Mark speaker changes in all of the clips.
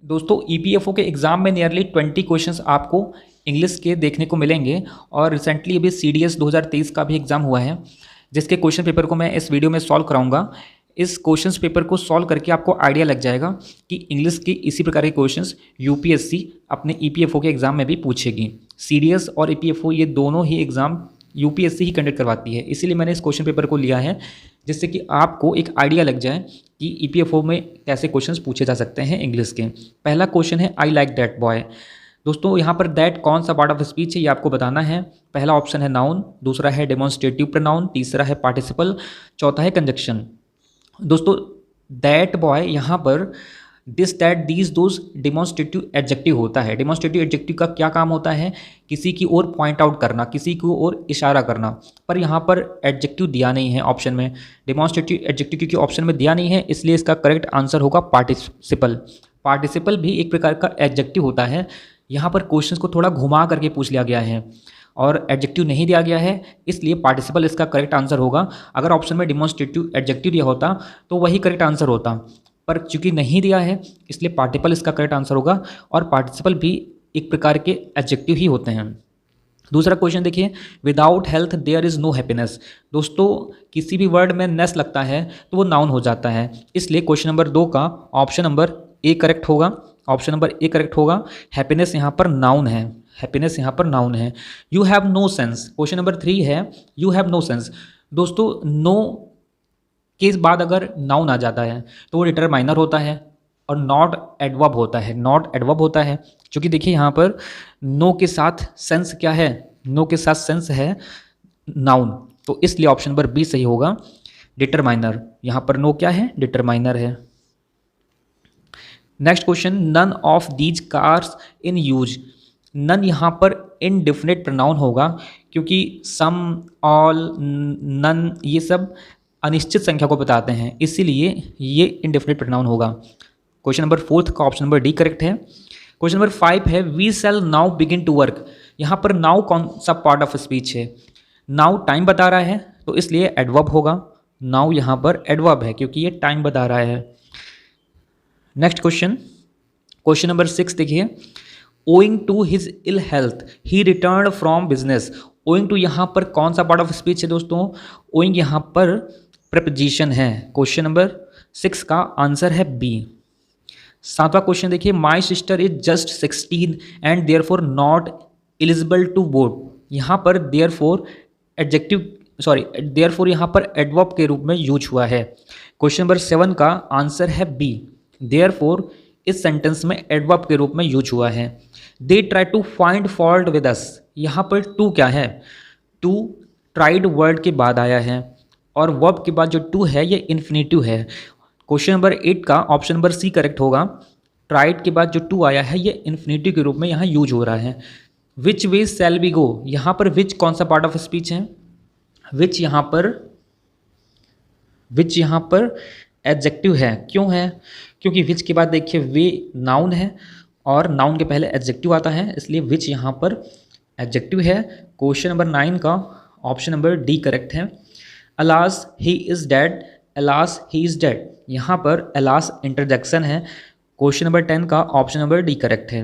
Speaker 1: दोस्तों ईपीएफओ के एग्ज़ाम में नियरली 20 क्वेश्चंस आपको इंग्लिश के देखने को मिलेंगे और रिसेंटली अभी सीडीएस 2023 का भी एग्ज़ाम हुआ है, जिसके क्वेश्चन पेपर को मैं इस वीडियो में सॉल्व कराऊंगा। इस क्वेश्चन पेपर को सॉल्व करके आपको आइडिया लग जाएगा कि इंग्लिश के इसी प्रकार के क्वेश्चंस यूपीएससी अपने ईपीएफओ के एग्ज़ाम में भी पूछेगी। सीडीएस और ईपीएफओ ये दोनों ही एग्ज़ाम यूपीएससी ही कंडक्ट करवाती है, इसीलिए मैंने इस क्वेश्चन पेपर को लिया है जिससे कि आपको एक आइडिया लग जाए कि ईपीएफओ में कैसे क्वेश्चंस पूछे जा सकते हैं इंग्लिश के। पहला क्वेश्चन है आई लाइक दैट बॉय। दोस्तों यहाँ पर दैट कौन सा पार्ट ऑफ स्पीच है ये आपको बताना है। पहला ऑप्शन है नाउन, दूसरा है डेमोन्स्ट्रेटिव प्रोनाउन, तीसरा है पार्टिसिपल, चौथा है कंजक्शन। दोस्तों दैट बॉय यहाँ पर this that these those demonstrative adjective होता है। डेमोन्स्ट्रेटिव एडजेक्टिव का क्या काम होता है? किसी की ओर पॉइंट आउट करना, किसी की ओर इशारा करना। पर यहाँ पर एडजेक्टिव दिया नहीं है ऑप्शन में, डेमोन्स्ट्रेटिव एडजेक्टिव क्योंकि ऑप्शन में दिया नहीं है, इसलिए इसका करेक्ट आंसर होगा पार्टिसिपल। पार्टिसिपल भी एक प्रकार का एडजेक्टिव होता है। यहाँ पर क्वेश्चन को थोड़ा घुमा करके पूछ लिया गया है और एडजेक्टिव नहीं दिया गया है, इसलिए पार्टिसिपल इसका करेक्ट आंसर होगा। अगर ऑप्शन में डेमोन्स्ट्रेटिव एडजेक्टिव दिया होता तो वही करेक्ट आंसर होता, पर चूंकि नहीं दिया है इसलिए पार्टिसिपल इसका करेक्ट आंसर होगा। और पार्टिसिपल भी एक प्रकार के एडजेक्टिव ही होते हैं। दूसरा क्वेश्चन देखिए, without health there is no happiness. दोस्तों किसी भी वर्ड में नेस लगता है तो वो नाउन हो जाता है, इसलिए क्वेश्चन नंबर 2 का ऑप्शन नंबर ए करेक्ट होगा। ऑप्शन नंबर ए करेक्ट होगा। हैप्पीनेस यहाँ पर नाउन है, हैप्पीनेस यहाँ पर नाउन है। You have no sense, question number 3 है यू हैव नो सेंस। दोस्तों नो के बाद अगर नाउन आ जाता है तो वो डिटरमाइनर होता है और नॉट एडवर्ब होता है, नॉट एडवर्ब होता है। क्योंकि देखिए यहाँ पर नो के साथ सेंस क्या है? नो के साथ सेंस है नाउन, तो इसलिए ऑप्शन नंबर बी सही होगा, डिटरमाइनर। यहाँ पर नो क्या है? डिटरमाइनर है। Next question, none of these cars in use. None यहाँ पर इनडेफिनेट प्रोनाउन होगा क्योंकि सम, ऑल, नन ये सब अनिश्चित संख्या को बताते हैं, इसीलिए ये इनडेफिनेट प्रोनाउन होगा। क्वेश्चन नंबर 4 का ऑप्शन नंबर डी करेक्ट है। क्वेश्चन नंबर 5 है we shall now begin to work. यहाँ पर नाउ कौन सा पार्ट ऑफ स्पीच है? नाउ टाइम बता रहा है तो इसलिए एडवर्ब होगा। नाउ यहाँ पर एडवर्ब है क्योंकि ये टाइम बता रहा है। नेक्स्ट क्वेश्चन, क्वेश्चन नंबर 6 देखिए, owing to his ill health he return from business. Owing to यहाँ पर कौन सा पार्ट ऑफ स्पीच है दोस्तों? ओइंग यहाँ पर प्रपोजिशन है। क्वेश्चन नंबर 6 का आंसर है बी। 7वां क्वेश्चन देखिए, my sister is just 16 and therefore not eligible to vote. यहाँ पर देयरफॉर देयरफॉर यहाँ पर एडवर्ब के रूप में यूज हुआ है। क्वेश्चन नंबर 7 का आंसर है बी, देयरफॉर इस सेंटेंस में एडवर्ब के रूप में यूज हुआ है। They try to find fault with us. यहाँ पर टू क्या है? टू ट्राइड वर्ड के बाद आया है और वर्ब के बाद जो टू है ये इन्फिनेटिव है। क्वेश्चन नंबर 8 का ऑप्शन नंबर सी करेक्ट होगा। ट्राइड के बाद जो टू आया है ये इन्फिनेटिव के रूप में यहाँ यूज हो रहा है। विच वे शैल वी गो। यहाँ पर विच कौन सा पार्ट ऑफ स्पीच है? विच यहाँ पर एडजेक्टिव है। क्यों है? क्योंकि विच के बाद देखिए वे नाउन है और नाउन के पहले एडजेक्टिव आता है, इसलिए विच यहाँ पर एडजेक्टिव है। क्वेश्चन नंबर 9 का ऑप्शन नंबर डी करेक्ट है। Alas he is dead, alas he is dead. यहाँ पर अलास इंटरजेक्शन है। क्वेश्चन नंबर 10 का ऑप्शन नंबर डी करेक्ट है।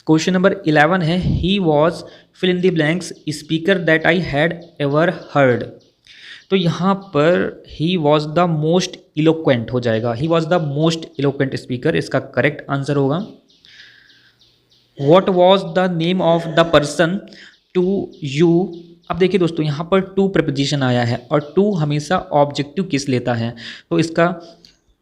Speaker 1: क्वेश्चन नंबर 11 है he was fill in the blanks speaker that I had ever heard. तो यहाँ पर he was the most eloquent हो जाएगा, he was the most eloquent speaker, इसका correct answer होगा। What was the name of the person to you. अब देखिए दोस्तों यहाँ पर टू प्रपोजिशन आया है और टू हमेशा ऑब्जेक्टिव किस लेता है, तो इसका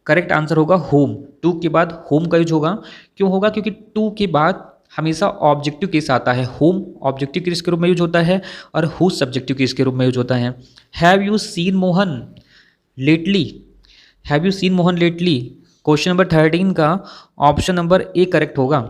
Speaker 1: करेक्ट आंसर होगा होम। टू के बाद होम का यूज होगा। क्यों होगा? क्योंकि टू के बाद हमेशा ऑब्जेक्टिव केस आता है। होम ऑब्जेक्टिव केस के रूप में यूज होता है और हु सब्जेक्टिव केस के रूप में यूज होता है। Have you seen Mohan lately, have you seen Mohan lately. Question number 13 का ऑप्शन नंबर ए करेक्ट होगा।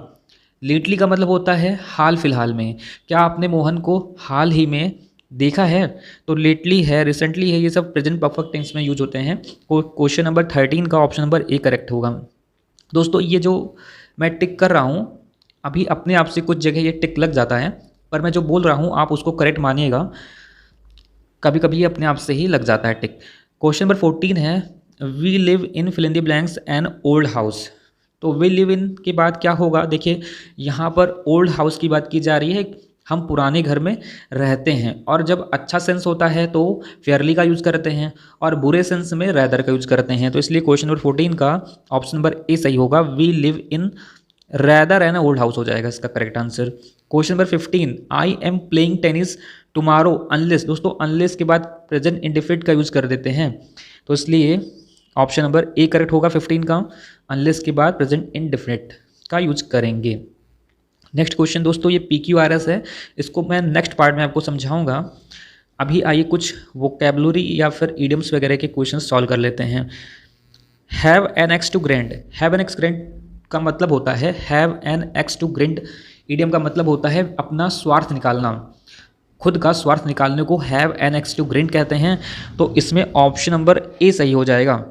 Speaker 1: लेटली का मतलब होता है हाल फिलहाल में। क्या आपने मोहन को हाल ही में देखा है? तो लेटली है, रिसेंटली है, ये सब प्रेजेंट परफेक्ट टेंस में यूज होते हैं। क्वेश्चन नंबर 13 का ऑप्शन नंबर ए करेक्ट होगा। दोस्तों ये जो मैं टिक कर रहा हूँ अभी अपने आप से कुछ जगह ये टिक लग जाता है, पर मैं जो बोल रहा हूँ आप उसको करेक्ट मानिएगा, कभी कभी ये अपने आप से ही लग जाता है टिक। क्वेश्चन नंबर 14 है we live in fill in the blanks an old house. तो वी लिव इन के बाद क्या होगा, देखिए यहाँ पर ओल्ड हाउस की बात की जा रही है, हम पुराने घर में रहते हैं। और जब अच्छा सेंस होता है तो फेयरली का यूज़ करते हैं और बुरे सेंस में रैदर का यूज़ करते हैं। तो इसलिए क्वेश्चन नंबर 14 का ऑप्शन नंबर ए सही होगा, we live in rather an old house हो जाएगा इसका correct answer. Question number 15, I am playing tennis tomorrow unless. दोस्तों अनलेस के बाद प्रेजेंट इंडेफिनिट का यूज़ कर देते हैं, तो इसलिए ऑप्शन नंबर ए करेक्ट होगा 15 का, अनलेस के बाद प्रेजेंट इंडेफिनिट का यूज़ करेंगे। नेक्स्ट क्वेश्चन दोस्तों ये PQRS है, इसको मैं नेक्स्ट पार्ट में आपको समझाऊंगा। अभी आइए कुछ वोकेबलरी या फिर इडियम्स वगैरह के क्वेश्चन सॉल्व कर लेते हैं। Have an axe to grind, have an axe grind का मतलब होता है have an axe to grind. Idiom का मतलब होता है अपना स्वार्थ निकालना, खुद का स्वार्थ निकालने को have an axe to grind कहते हैं। तो इसमें ऑप्शन नंबर ए सही हो जाएगा,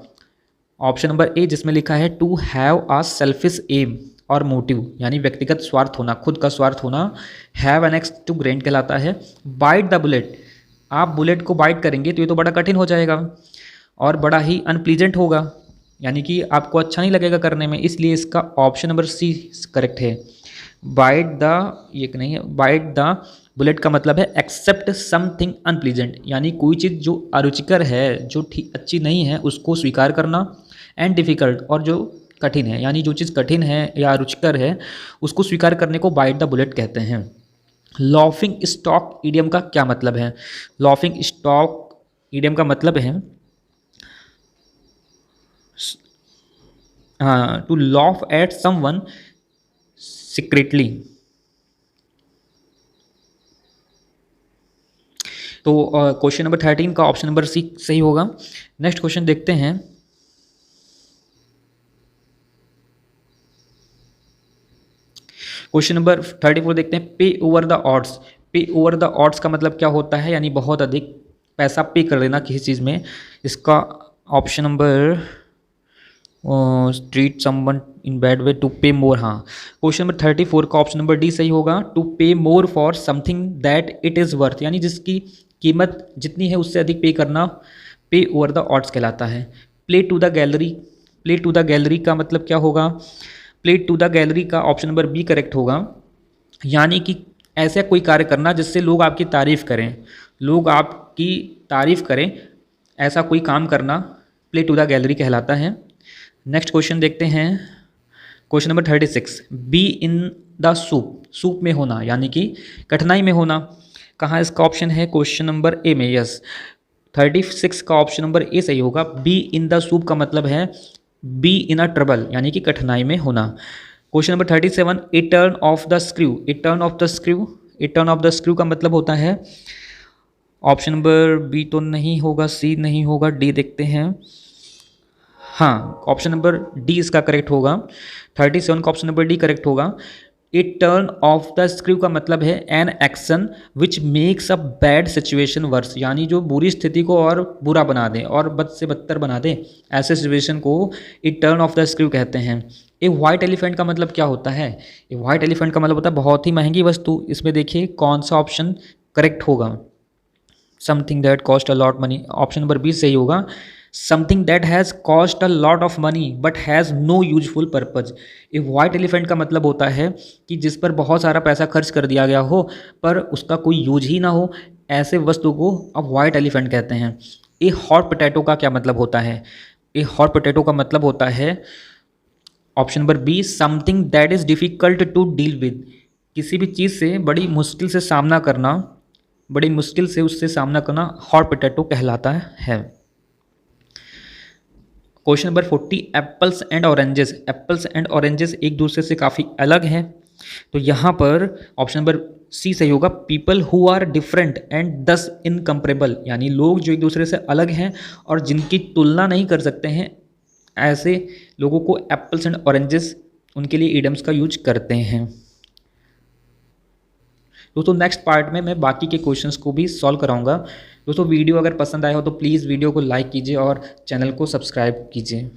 Speaker 1: ऑप्शन नंबर ए जिसमें लिखा है to have a selfish aim और मोटिव, यानी व्यक्तिगत स्वार्थ होना, खुद का स्वार्थ होना, have an axe to grind कहलाता है। बाइट द बुलेट, आप बुलेट को बाइट करेंगे तो ये तो बड़ा कठिन हो जाएगा और बड़ा ही अनप्लीजेंट होगा, यानी कि आपको अच्छा नहीं लगेगा करने में, इसलिए इसका ऑप्शन नंबर सी करेक्ट है। बाइट द, ये नहीं है, बाइट द बुलेट का मतलब है एक्सेप्ट समथिंग अनप्लीजेंट, यानी कोई चीज़ जो अरुचिकर है, जो ठीक अच्छी नहीं है उसको स्वीकार करना। एंड डिफ़िकल्ट, और जो कठिन है, यानी जो चीज़ कठिन है या रुचिकर है उसको स्वीकार करने को बाइट द बुलेट कहते हैं। लॉफिंग स्टॉक इडियम का क्या मतलब है? लॉफिंग स्टॉक इडियम का मतलब है हाँ, to laugh at someone secretly. तो क्वेश्चन नंबर 13 का ऑप्शन नंबर सी सही होगा। नेक्स्ट क्वेश्चन देखते हैं। क्वेश्चन नंबर 34 देखते हैं, पे ओवर द ऑड्स। पे ओवर द ऑड्स का मतलब क्या होता है, यानी बहुत अधिक पैसा पे कर देना किसी चीज़ में। इसका option number treat someone in bad way to pay more. हाँ, क्वेश्चन नंबर 34 का ऑप्शन नंबर डी सही होगा, to pay more for something that it is worth, यानी जिसकी कीमत जितनी है उससे अधिक पे करना पे ओवर द ऑड्स कहलाता है। Play to the gallery, play to the gallery का मतलब क्या होगा? प्ले टू द गैलरी का ऑप्शन नंबर बी करेक्ट होगा, यानी कि ऐसा कोई कार्य करना जिससे लोग आपकी तारीफ़ करें, लोग आपकी तारीफ़ करें, ऐसा कोई काम करना प्ले टू द गैलरी कहलाता है। नेक्स्ट क्वेश्चन देखते हैं, question number 36, be in the soup, soup में होना यानी कि कठिनाई में होना। कहाँ इसका ऑप्शन है? क्वेश्चन नंबर ए में, यस 36 का ऑप्शन नंबर ए सही होगा। बी इन द सूप का मतलब है बी इन अ ट्रबल, यानी कि कठिनाई में होना। Question number 37, A turn off the screw, A turn off the screw, A turn off the screw का मतलब होता है, ऑप्शन नंबर बी तो नहीं होगा, सी नहीं होगा, डी देखते हैं। हाँ, ऑप्शन नंबर डी इसका करेक्ट होगा, 37 का ऑप्शन नंबर डी करेक्ट होगा। ए टर्न ऑफ द स्क्रू का मतलब है an action which makes a bad situation worse, यानी जो बुरी स्थिति को और बुरा बना दे और बद से बदतर बना दे, ऐसे सिचुएशन को ए टर्न ऑफ द स्क्रू कहते हैं। ए वाइट एलिफेंट का मतलब क्या होता है? ए वाइट एलिफेंट का मतलब होता है बहुत ही महंगी वस्तु। इसमें देखिए कौन सा ऑप्शन करेक्ट होगा? Something that cost a lot money, option number B सही होगा। Something that has cost a lot of money but has no useful purpose. A white elephant का मतलब होता है कि जिस पर बहुत सारा पैसा खर्च कर दिया गया हो पर उसका कोई यूज ही ना हो, ऐसे वस्तु को अब वाइट एलिफेंट कहते हैं। ए हॉट पोटैटो का क्या मतलब होता है? ए हॉट पोटैटो का मतलब होता है option number B, something that is difficult to deal with, किसी भी चीज़ से बड़ी मुश्किल से सामना करना, बड़ी मुश्किल से उससे सामना करना हॉट पोटैटो कहलाता है। Question number 40, apples and oranges. Apples and oranges एक दूसरे से काफ़ी अलग हैं, तो यहाँ पर ऑप्शन नंबर सी सही होगा, people who are different and thus incomparable, यानी लोग जो एक दूसरे से अलग हैं और जिनकी तुलना नहीं कर सकते हैं, ऐसे लोगों को एप्पल्स एंड ऑरेंजेस उनके लिए इडियम्स का यूज करते हैं। दोस्तों नेक्स्ट पार्ट में मैं बाकी के क्वेश्चंस को भी सॉल्व कराऊंगा। दोस्तों वीडियो अगर पसंद आया हो तो प्लीज़ वीडियो को लाइक कीजिए और चैनल को सब्सक्राइब कीजिए।